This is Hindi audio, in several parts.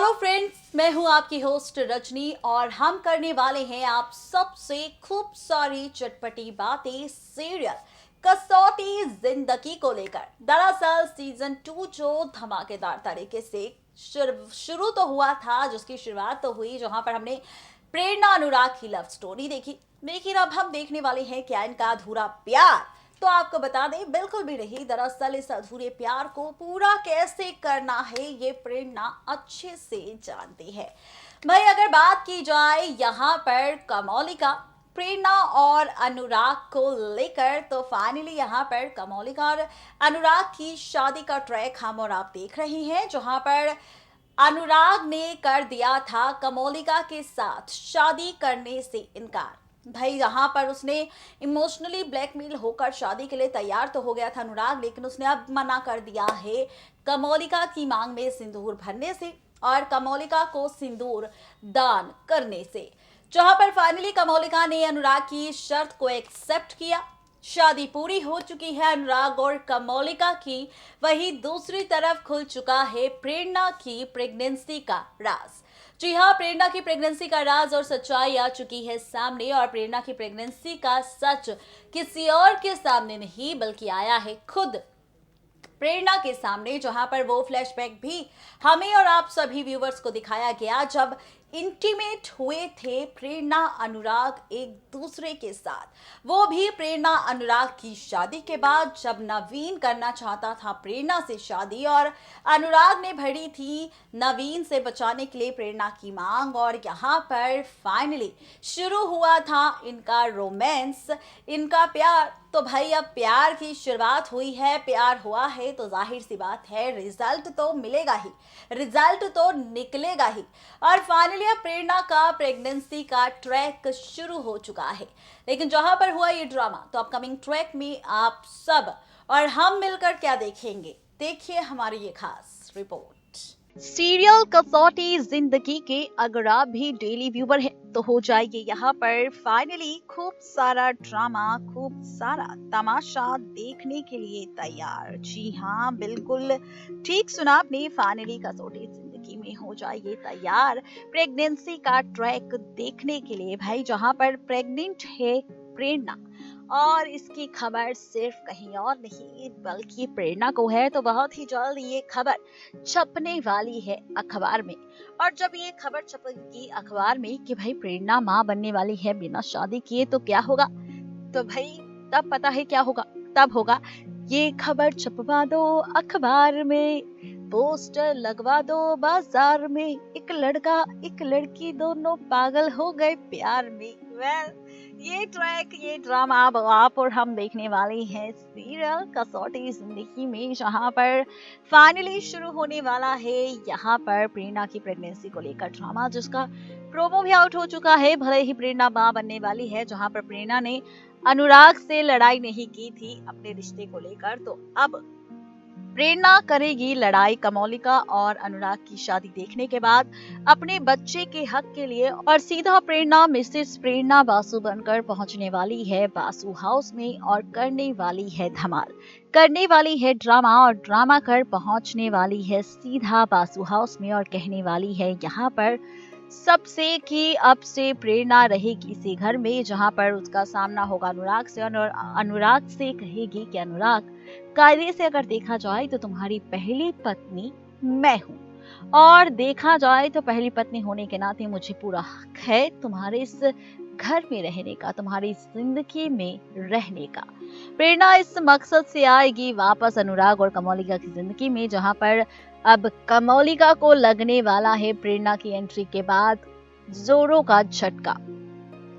हेलो फ्रेंड्स, मैं हूं आपकी होस्ट रजनी और हम करने वाले हैं आप सबसे खूब सारी चटपटी बातें सीरियल कसौटी जिंदगी को लेकर। दरअसल सीजन 2 जो धमाकेदार तरीके से शुरू तो हुआ था, जिसकी शुरुआत तो हुई जहां पर हमने प्रेरणा अनुराग की लव स्टोरी देखी, लेकिन अब हम देखने वाले हैं क्या इनका अधूरा प्यार। तो आपको बता दें, बिल्कुल भी नहीं। दरअसल इस अधूरे प्यार को पूरा कैसे करना है ये प्रेरणा अच्छे से जानती है। भाई अगर बात की जाए यहाँ पर कमौलिका, प्रेरणा और अनुराग को लेकर, तो फाइनली यहाँ पर कमौलिका और अनुराग की शादी का ट्रैक हम और आप देख रहे हैं, जहां पर अनुराग ने कर दिया था कमौलिका के साथ शादी करने से इनकार। भाई यहाँ पर उसने इमोशनली ब्लैकमेल होकर शादी के लिए तैयार तो हो गया था अनुराग, लेकिन उसने अब मना कर दिया है कमौलिका की मांग में सिंदूर भरने से और कमौलिका को सिंदूर दान करने से। जहां पर फाइनली कमौलिका ने अनुराग की शर्त को एक्सेप्ट किया। शादी पूरी हो चुकी है अनुराग और कमौलिका की। वहीं दूसरी तरफ खुल चुका है प्रेरणा की प्रेगनेंसी का राज। जी हाँ, प्रेरणा की प्रेगनेंसी का राज और सच्चाई आ चुकी है सामने, और प्रेरणा की प्रेगनेंसी का सच किसी और के सामने नहीं बल्कि आया है खुद प्रेरणा के सामने, जहां पर वो फ्लैशबैक भी हमें और आप सभी व्यूवर्स को दिखाया गया जब इंटीमेट हुए थे प्रेरणा अनुराग एक दूसरे के साथ। वो भी प्रेरणा अनुराग की शादी के बाद, जब नवीन करना चाहता था प्रेरणा से शादी और अनुराग ने भरी थी नवीन से बचाने के लिए प्रेरणा की मांग, और यहाँ पर फाइनली शुरू हुआ था इनका रोमांस, इनका प्यार। तो भाई अब प्यार की शुरुआत हुई है, प्यार हुआ है, तो जाहिर सी बात है रिजल्ट तो मिलेगा ही, रिजल्ट तो निकलेगा ही। और फाइनली अब प्रेरणा का प्रेगनेंसी का ट्रैक शुरू हो चुका है। लेकिन जहां पर हुआ ये ड्रामा, तो अपकमिंग ट्रैक में आप सब और हम मिलकर क्या देखेंगे, देखिए हमारी ये खास रिपोर्ट। सीरियल कसौटी जिंदगी के अगर आप भी डेली व्यूवर हैं तो हो जाइए यहाँ पर फाइनली खूब सारा ड्रामा, खूब सारा तमाशा देखने के लिए तैयार। जी हाँ, बिल्कुल ठीक सुना आपने, फाइनली कसौटी जिंदगी में हो जाइए तैयार प्रेगनेंसी का ट्रैक देखने के लिए। भाई जहाँ पर प्रेग्नेंट है प्रेरणा और इसकी खबर सिर्फ कहीं और नहीं बल्कि प्रेरणा को है, तो बहुत ही जल्द ये खबर छपने वाली है अखबार में। और जब ये खबर छपेगी अखबार में कि भाई प्रेरणा माँ बनने वाली है बिना शादी किए, तो क्या होगा, तो भाई तब पता है क्या होगा। तब होगा ये खबर छपवा दो अखबार में, पोस्टर लगवा दो बाजार में, एक लड़का एक लड़की दोनों पागल हो गए प्यार में। ये ट्रैक, ये ड्रामा अब आप और हम देखने वाले हैं सीरियल कसौटी जिंदगी में, जहां पर फाइनली शुरू होने वाला है यहाँ पर प्रेरणा की प्रेगनेंसी को लेकर ड्रामा, जिसका प्रोमो भी आउट हो चुका है। भले ही प्रेरणा मां बनने वाली है, जहां पर प्रेरणा ने अनुराग से लड़ाई नहीं की थी अपने रिश्ते को लेकर, तो अब प्रेरणा करेगी लड़ाई कमौलिका और अनुराग की शादी देखने के बाद अपने बच्चे के हक के लिए, और सीधा प्रेरणा मिसेस प्रेरणा बासु बनकर पहुंचने वाली है बासु हाउस में और करने वाली है धमाल, करने वाली है ड्रामा, और ड्रामा कर पहुंचने वाली है सीधा बासु हाउस में और कहने वाली है यहाँ पर सबसे कि अब से प्रेरणा रहेगी इसी घर में, जहां पर उसका सामना होगा अनुराग से, और अनुराग से कहेगी कि अनुराग, कायदे से अगर देखा जाए तो तुम्हारी पहली पत्नी मैं हूँ, और देखा जाए तो पहली पत्नी होने के नाते मुझे पूरा हक है तुम्हारे इस घर में रहने का, तुम्हारी जिंदगी में रहने का। प्रेरणा इस मकसद से आएगी वापस अनुराग और कमौलिका की जिंदगी में, जहां पर अब कमौलिका को लगने वाला है प्रेरणा की एंट्री के बाद जोरों का झटका।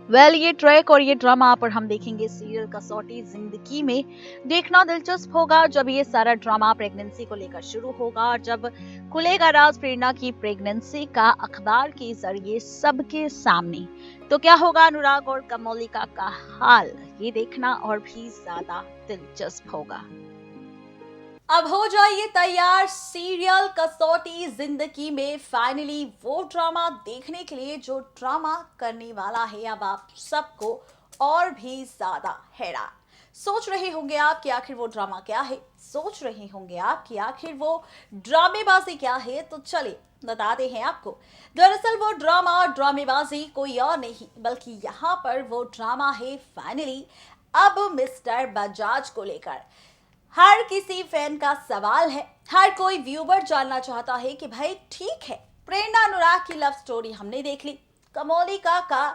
ये ट्रैक और ये ड्रामा पर हम देखेंगे सीरियल कसौटी जिंदगी में। देखना दिलचस्प होगा जब ये सारा ड्रामा प्रेगनेंसी को लेकर शुरू होगा, और जब खुलेगा राज प्रेरणा की प्रेगनेंसी का अखबार के जरिए सबके सामने, तो क्या होगा अनुराग और कमौलिका का हाल, ये देखना और भी ज्यादा दिलचस्प होगा। अब हो जाइए तैयार सीरियल कसौटी जिंदगी में फाइनली वो ड्रामा देखने के लिए जो ड्रामा करने वाला है अब आप सबको और भी ज्यादा हैरान। सोच रहे होंगे आप कि आखिर वो ड्रामा क्या है। सोच रहे होंगे आप कि आखिर वो ड्रामेबाजी क्या है, तो चलिए बताते हैं आपको। दरअसल वो ड्रामा और ड्रामेबाजी कोई और नहीं बल्कि यहाँ पर वो ड्रामा है फाइनली अब मिस्टर बजाज को लेकर। हर किसी फैन का सवाल है, हर कोई व्यूवर जानना चाहता है कि भाई ठीक है, प्रेरणा अनुराग की लव स्टोरी हमने देख ली, कमोलिका का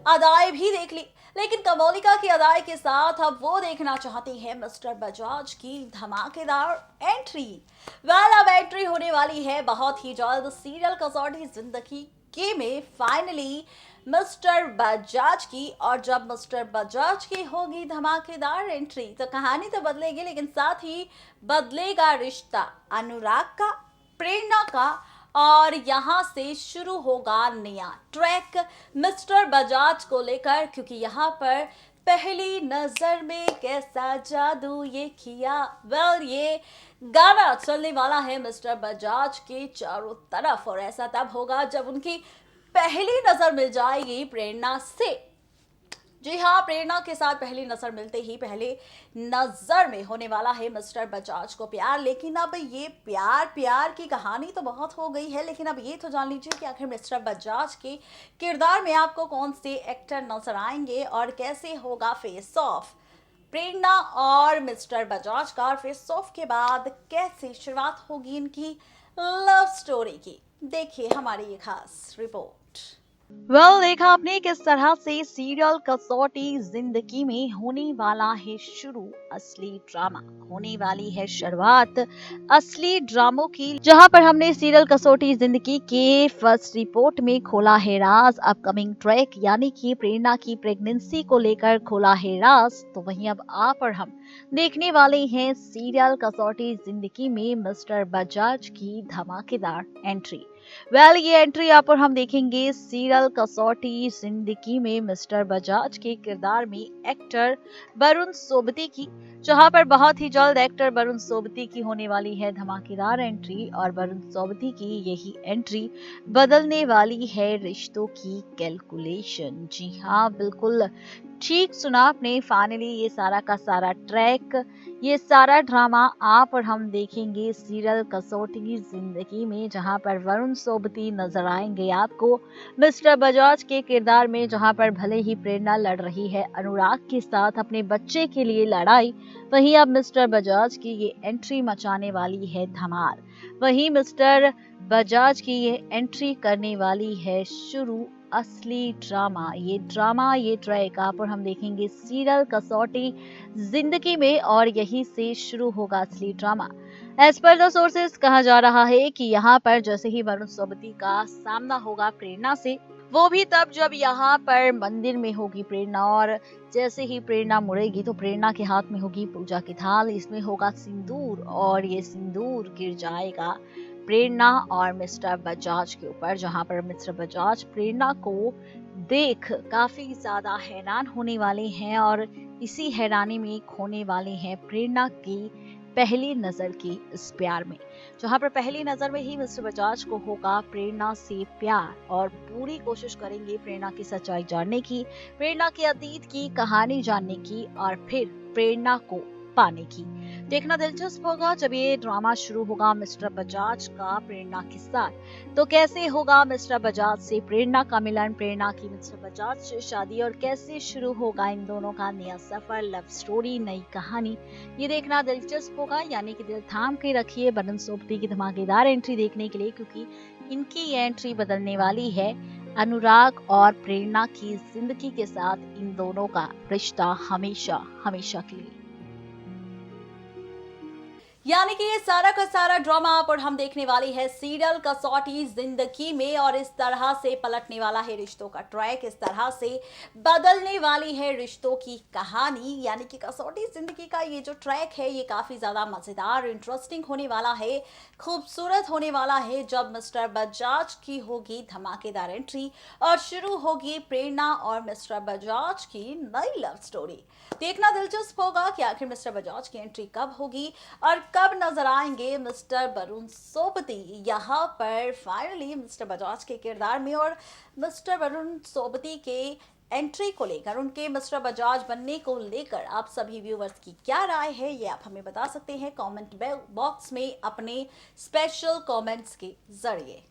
अदाई भी देख ली, लेकिन कमोलिका की अदाई के साथ अब वो देखना चाहती है मिस्टर बजाज की धमाकेदार एंट्री। अब एंट्री होने वाली है बहुत ही जल्द सीरियल कसौटी जिंदगी के में फाइनली मिस्टर बजाज की। और जब मिस्टर बजाज की होगी धमाकेदार एंट्री तो कहानी तो बदलेगी, लेकिन साथ ही बदलेगा रिश्ता अनुराग का, प्रेरणा का, और यहाँ से शुरू होगा नया ट्रैक मिस्टर बजाज को लेकर, क्योंकि यहाँ पर पहली नजर में कैसा जादू ये किया, ये गाना चलने वाला है मिस्टर बजाज के चारों तरफ। और ऐसा तब होगा जब उनकी पहली नजर मिल जाएगी प्रेरणा से। जी हाँ, प्रेरणा के साथ पहली नजर मिलते ही पहले नजर में होने वाला है मिस्टर बजाज को प्यार। लेकिन अब ये प्यार की कहानी तो बहुत हो गई है, लेकिन अब ये तो जान लीजिए कि आखिर मिस्टर बजाज के किरदार में आपको कौन से एक्टर नजर आएंगे और कैसे होगा फेस ऑफ प्रेरणा और मिस्टर बजाज का। फेस ऑफ के बाद कैसे शुरुआत होगी इनकी लव स्टोरी की, देखिए हमारी ये खास रिपोर्ट। देखा आपने किस तरह से सीरियल कसौटी जिंदगी में होने वाला है शुरू असली ड्रामा, होने वाली है शुरुआत असली ड्रामों की, जहां पर हमने सीरियल कसौटी जिंदगी के फर्स्ट रिपोर्ट में खोला है राज अपकमिंग ट्रैक, यानी कि प्रेरणा की प्रेगनेंसी को लेकर खोला है राज। तो वहीं अब आप और हम देखने वाले हैं सीरियल कसौटी जिंदगी में मिस्टर बजाज की धमाकेदार एंट्री। ये एंट्री यहाँ पर हम देखेंगे सीरियल कसौटी जिंदगी में मिस्टर बजाज के किरदार में एक्टर वरुण सोबती की, जहां पर बहुत ही जल्द एक्टर वरुण सोबती की होने वाली है धमाकेदार एंट्री। और वरुण सोबती की यही एंट्री बदलने वाली है रिश्तों की कैलकुलेशन। जी हाँ, बिल्कुल ठीक सुना आपने, फाइनली ये सारा का सारा ट्रैक, ये सारा ड्रामा आप और हम देखेंगे सीरियल कसौटी जिंदगी में, जहां पर वरुण सोबती नजर आएंगे आपको मिस्टर बजाज के किरदार में, जहां पर भले ही प्रेरणा लड़ रही है अनुराग के साथ अपने बच्चे के लिए लड़ाई, वहीं अब मिस्टर बजाज की ये एंट्री मचाने वाली है धमाल। वहीं मिस्टर बजाज की ये एंट्री करने वाली है शुरू असली ड्रामा, ये ट्रैक आप और हम देखेंगे सीरियल कसौटी जिंदगी में, और यही से शुरू होगा असली drama. As per the sources कहा जा रहा है कि यहाँ पर जैसे ही वरुण सोबती का सामना होगा प्रेरणा से, वो भी तब जब यहाँ पर मंदिर में होगी प्रेरणा, और जैसे ही प्रेरणा मुड़ेगी तो प्रेरणा के हाथ में होगी पूजा की थाल, इसमें होगा सिंदूर, और ये सिंदूर गिर जाएगा प्रेरणा और मिस्टर बजाज के ऊपर, जहां पर मिस्टर बजाज प्रेरणा को देख काफी ज्यादा हैरान होने वाले हैं, और इसी हैरानी में खोने वाले हैं प्रेरणा की पहली नजर की इस प्यार में, जहां पर पहली नजर में ही मिस्टर बजाज को होगा प्रेरणा से प्यार, और पूरी कोशिश करेंगे प्रेरणा की सच्चाई जानने की, प्रेरणा के अतीत की कहानी जानने की, और फिर प्रेरणा को पाने की। देखना दिलचस्प होगा जब ये ड्रामा शुरू होगा मिस्टर बजाज का प्रेरणा के साथ, तो कैसे होगा मिस्टर बजाज से प्रेरणा का मिलन, प्रेरणा की मिस्टर बजाज से शादी, और कैसे शुरू होगा इन दोनों का नया सफर, लव स्टोरी, नई कहानी, ये देखना दिलचस्प होगा। यानी कि दिल थाम के रखिए वरुण सोबती की धमाकेदार एंट्री देखने के लिए, क्योंकि इनकी ये एंट्री बदलने वाली है अनुराग और प्रेरणा की जिंदगी के साथ इन दोनों का रिश्ता हमेशा हमेशा के लिए। यानी कि ये सारा का सारा ड्रामा आप और हम देखने वाली है सीरियल कसौटी जिंदगी में, और इस तरह से पलटने वाला है रिश्तों का ट्रैक, इस तरह से बदलने वाली है रिश्तों की कहानी। यानी कि कसौटी जिंदगी का ये जो ट्रैक है ये काफी ज्यादा मजेदार, इंटरेस्टिंग होने वाला है, खूबसूरत होने वाला है, जब मिस्टर बजाज की होगी धमाकेदार एंट्री और शुरू होगी प्रेरणा और मिस्टर बजाज की नई लव स्टोरी। देखना दिलचस्प होगा कि आखिर मिस्टर बजाज की एंट्री कब होगी और कब नजर आएंगे मिस्टर वरुण सोबती यहाँ पर फाइनली मिस्टर बजाज के किरदार में, और मिस्टर वरुण सोबती के एंट्री को लेकर, उनके मिस्टर बजाज बनने को लेकर आप सभी व्यूवर्स की क्या राय है, ये आप हमें बता सकते हैं कमेंट बॉक्स में अपने स्पेशल कमेंट्स के जरिए।